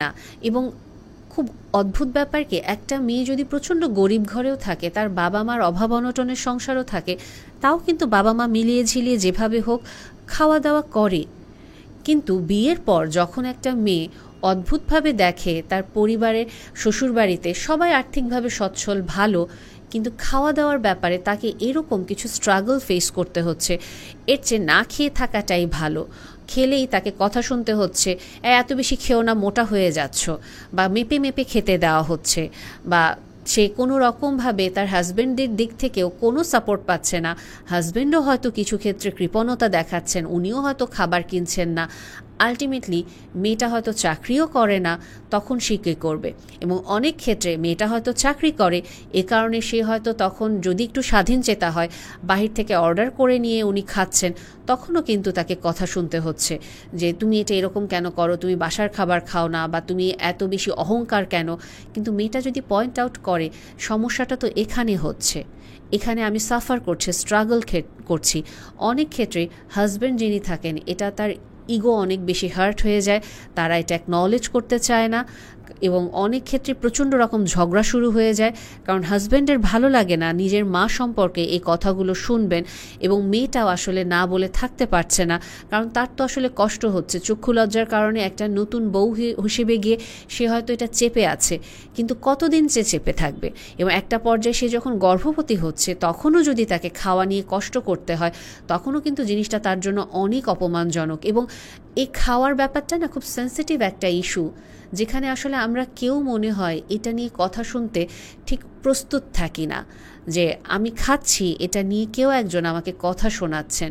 না। এবং খুব অদ্ভুত ব্যাপার কি, একটা মেয়ে যদি প্রচণ্ড গরিব ঘরেও থাকে, তার বাবা মার অভাব অনটনের সংসারও থাকে, তাও কিন্তু বাবা মা মিলিয়ে ঝিলিয়ে যেভাবে হোক খাওয়া দাওয়া করে। কিন্তু বিয়ের পর যখন একটা মেয়ে অদ্ভুতভাবে দেখে তার পরিবারের শ্বশুরবাড়িতে সবাই আর্থিকভাবে সচ্ছল ভালো, কিন্তু খাওয়া দাওয়ার ব্যাপারে তাকে এরকম কিছু স্ট্রাগল ফেস করতে হচ্ছে, এর চেয়ে না খেয়ে থাকাটাই ভালো। খেলেই তাকে কথা শুনতে হচ্ছে, এত বেশি খেও না, মোটা হয়ে যাচ্ছ, বা মেপে মেপে খেতে দেওয়া হচ্ছে, বা সে কোনো রকমভাবে তার হাজব্যান্ডের দিক থেকেও কোনো সাপোর্ট পাচ্ছে না। হাজব্যান্ডও হয়তো কিছু ক্ষেত্রে কৃপণতা দেখাচ্ছেন, উনিও হয়তো খাবার কিনছেন না। আলটিমেটলি মেয়েটা হয়তো চাকরিও করে না, তখন সে কী করবে? এবং অনেক ক্ষেত্রে মেয়েটা হয়তো চাকরি করে, এ কারণে সে হয়তো তখন যদি একটু স্বাধীনচেতা হয়, বাহির থেকে অর্ডার করে নিয়ে উনি খাচ্ছেন, তখনও কিন্তু তাকে কথা শুনতে হচ্ছে যে তুমি এটা এরকম কেন করো, তুমি বাসার খাবার খাও না, বা তুমি এত বেশি অহংকার কেন। কিন্তু মেয়েটা যদি পয়েন্ট আউট করে সমস্যাটা তো এখানে হচ্ছে, এখানে আমি সাফার করছি, স্ট্রাগল করছি। অনেক ক্ষেত্রে হাজব্যান্ড যিনি থাকেন, এটা তার ইগো অনেক বেশি হার্ট হয়ে যায়, তারা এটা অ্যাকনলেজ করতে চায় না, এবং অনেক ক্ষেত্রে প্রচণ্ড রকম ঝগড়া শুরু হয়ে যায়, কারণ হাজব্যান্ডের ভালো লাগে না নিজের মা সম্পর্কে এই কথাগুলো শুনবেন, এবং মেয়েটাও আসলে না বলে থাকতে পারছে না, কারণ তার তো আসলে কষ্ট হচ্ছে। চক্ষু লজ্জার কারণে একটা নতুন বউ হিসেবে গিয়ে সে হয়তো এটা চেপে আছে, কিন্তু কতদিন সে চেপে থাকবে? এবং একটা পর্যায়ে সে যখন গর্ভবতী হচ্ছে, তখনও যদি তাকে খাওয়া নিয়ে কষ্ট করতে হয়, তখনও কিন্তু জিনিসটা তার জন্য অনেক অপমানজনক। এবং এই খাওয়ার ব্যাপারটা না খুব সেন্সিটিভ একটা ইস্যু, যেখানে আসলে আমরা কেউ মনে হয় এটা নিয়ে কথা শুনতে ঠিক প্রস্তুত থাকি না, যে আমি খাচ্ছি এটা নিয়ে কেউ একজন আমাকে কথা শোনাচ্ছেন।